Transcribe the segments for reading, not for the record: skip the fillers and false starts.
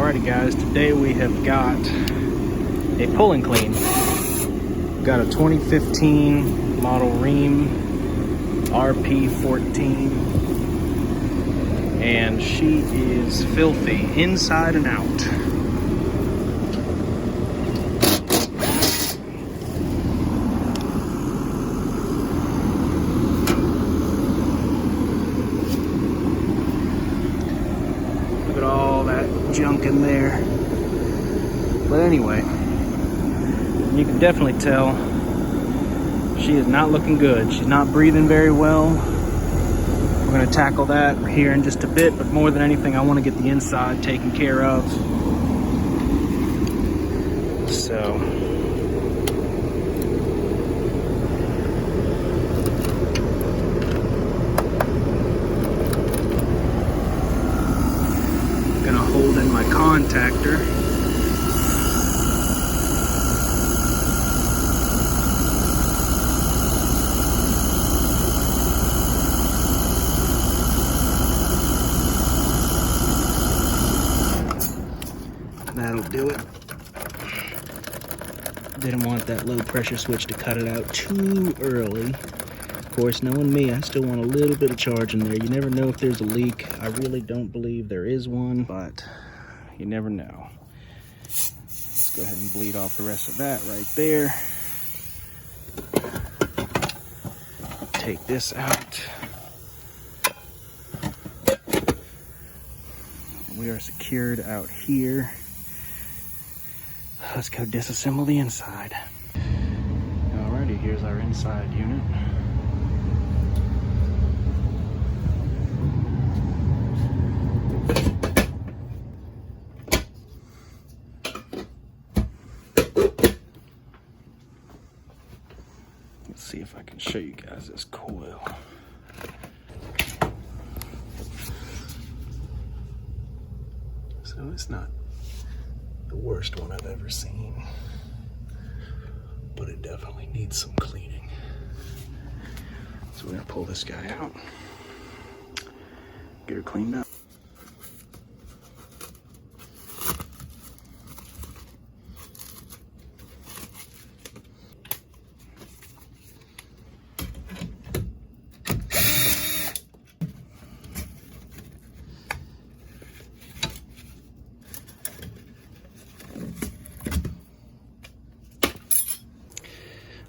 Alrighty guys, today we have got a pull and clean. We've got a 2015 model Rheem RP14, and she is filthy inside and out. Look at all that junk in there. But anyway, you can definitely tell she is not looking good. She's not breathing very well. We're going to tackle that here in just a bit, but more than anything, I want to get the inside taken care of. So, I'm going to hold in my contactor. That'll do it. Didn't want that low pressure switch to cut it out too early. Of course, knowing me, I still want a little bit of charge in there. You never know if there's a leak. I really don't believe there is one, but you never know. Let's go ahead and bleed off the rest of that right there. Take this out. We are secured out here. Let's go disassemble the inside. Alrighty, here's our inside unit. Let's see if I can show you guys this coil. So it's not the worst one I've ever seen, but it definitely needs some cleaning. So we're gonna pull this guy out, get her cleaned up.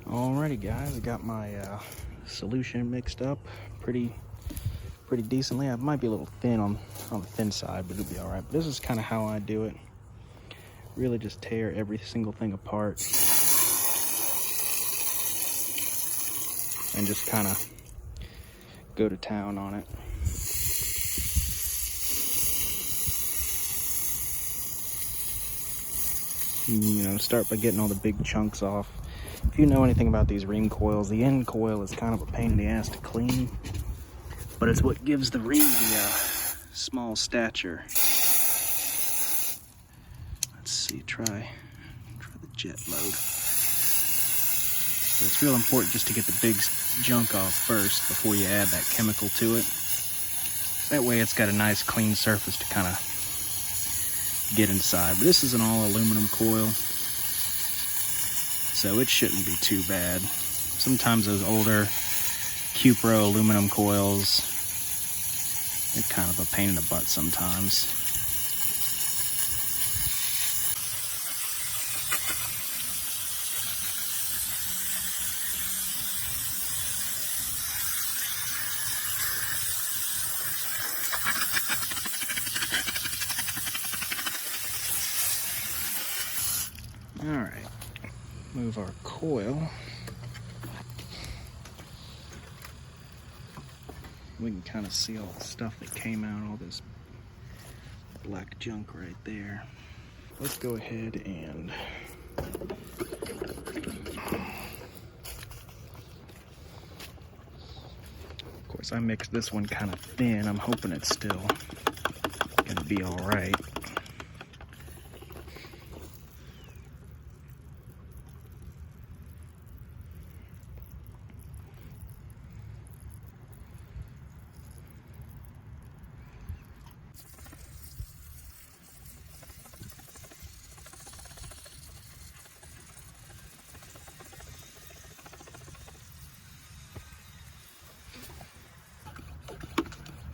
Alrighty guys, I got my solution mixed up pretty decently. I might be a little thin on the thin side, but it'll be alright. But this is kind of how I do it. Really just tear every single thing apart and just kind of go to town on it. You know, start by getting all the big chunks off. If you know anything about these Rheem coils, the end coil is kind of a pain in the ass to clean, but it's what gives the Rheem the small stature. Let's see, try the jet mode. So it's real important just to get the big junk off first before you add that chemical to it. That way it's got a nice clean surface to kind of get inside. But this is an all aluminum coil, so it shouldn't be too bad. Sometimes those older Cupro aluminum coils, they're kind of a pain in the butt sometimes. All right, move our coil. We can kind of see all the stuff that came out, all this black junk right there. Let's go ahead and of course I mixed this one kind of thin. I'm hoping it's still gonna be all right.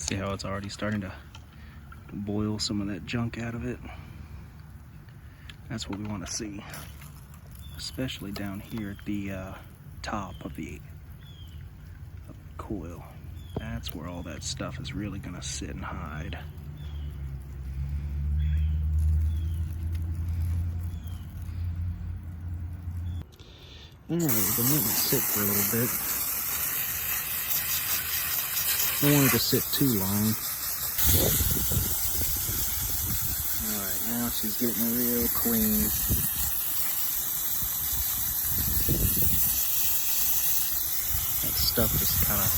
See how it's already starting to boil some of that junk out of it? That's what we want to see, especially down here at the top of the coil. That's where all that stuff is really going to sit and hide. Alright, we've been letting it sit for a little bit. Don't want it to sit too long. Alright, now she's getting real clean. That stuff just kind of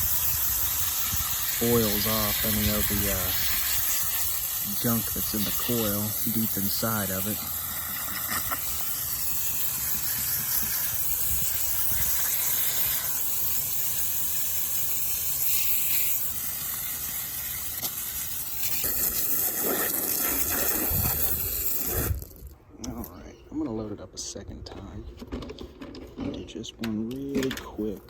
boils off any of the junk that's in the coil deep inside of it. Alright, I'm gonna load it up a second time. I'll do just one really quick.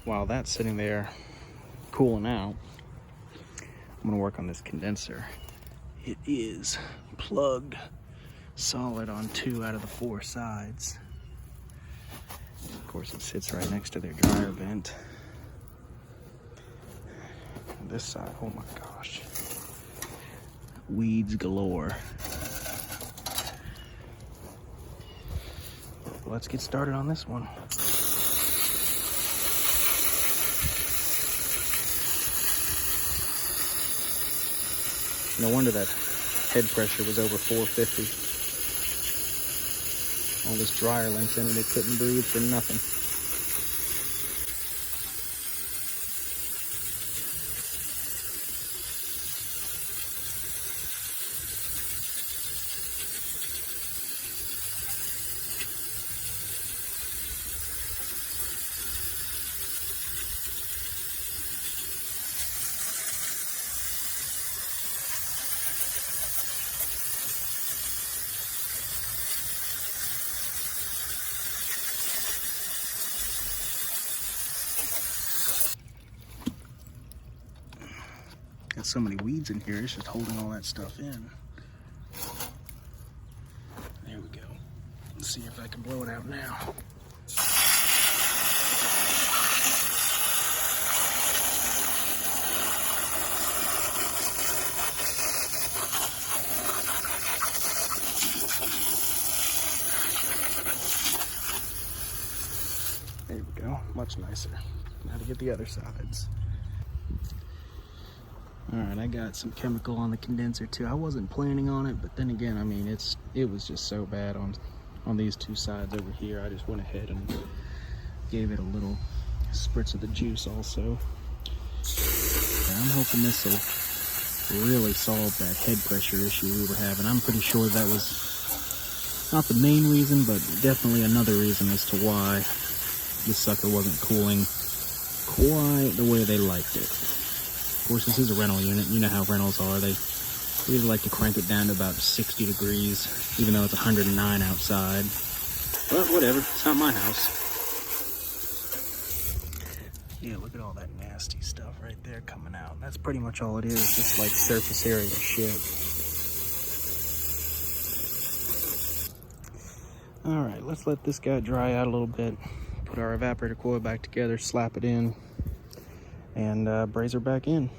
While that's sitting there cooling out, I'm gonna work on this condenser. It is plugged solid on 2 out of the 4 sides. Of course, it sits right next to their dryer vent. And this side, oh my gosh, weeds galore. Let's get started on this one. No wonder that head pressure was over 450. All this dryer length in it, it couldn't breathe for nothing. Got so many weeds in here, it's just holding all that stuff in. There we go. Let's see if I can blow it out now. There we go, much nicer. Now to get the other sides. Alright, I got some chemical on the condenser too. I wasn't planning on it, but then again, I mean, it was just so bad on these 2 sides over here. I just went ahead and gave it a little spritz of the juice also. I'm hoping this will really solve that head pressure issue we were having. I'm pretty sure that was not the main reason, but definitely another reason as to why this sucker wasn't cooling quite the way they liked it. Of course, this is a rental unit. You know how rentals are. They really like to crank it down to about 60 degrees, even though it's 109 outside. But whatever, it's not my house. Yeah, look at all that nasty stuff right there coming out. That's pretty much all it is, just like surface area shit. Alright, let's let this guy dry out a little bit. Put our evaporator coil back together, slap it in, and braze her back in.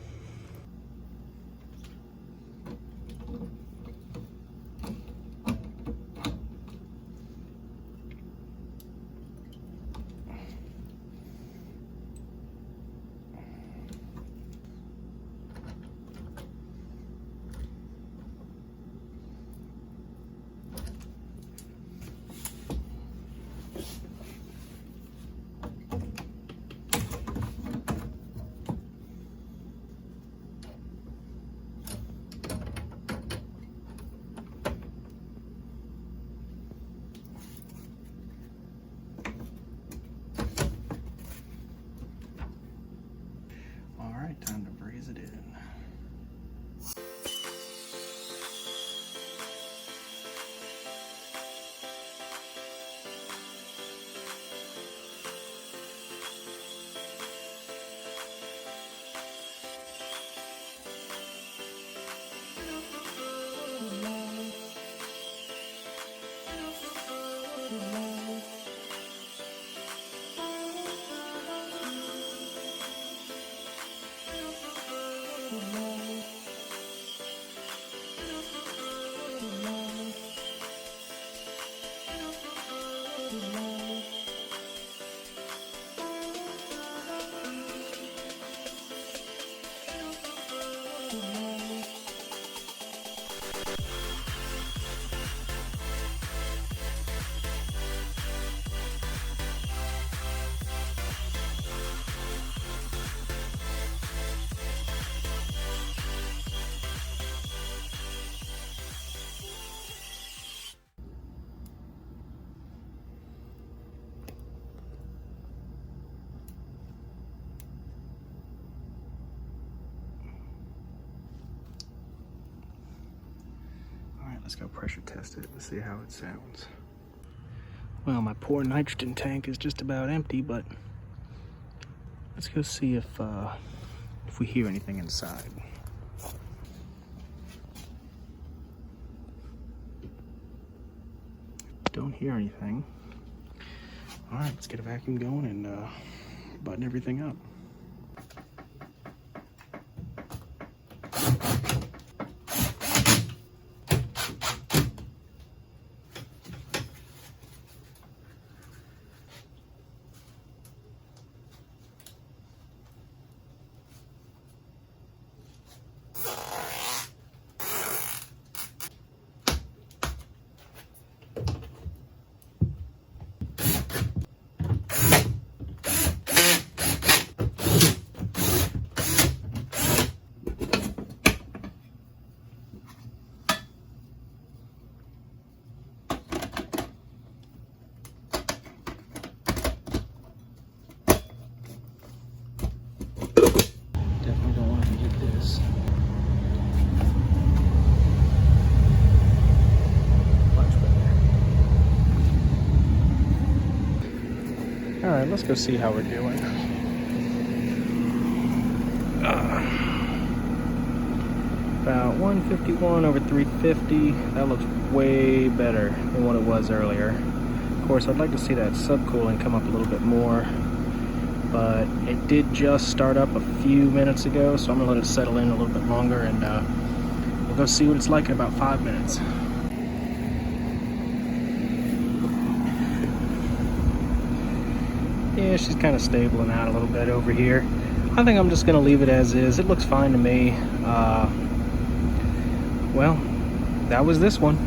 Alright, time to braze it in. Let's go pressure test it and see how it sounds. Well, my poor nitrogen tank is just about empty, but let's go see if we hear anything inside. Don't hear anything. All right, let's get a vacuum going and button everything up. All right, let's go see how we're doing. About 151 over 350. That looks way better than what it was earlier. Of course, I'd like to see that subcooling come up a little bit more, but it did just start up a few minutes ago, so I'm gonna let it settle in a little bit longer, and we'll go see what it's like in about 5 minutes. Yeah, she's kind of stabling out a little bit over here. I think I'm just going to leave it as is. It looks fine to me. Well, that was this one.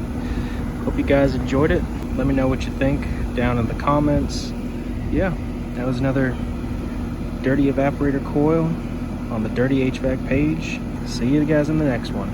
Hope you guys enjoyed it. Let me know what you think down in the comments. Yeah, that was another Dirty Evaporator coil on the Dirty HVAC page. See you guys in the next one.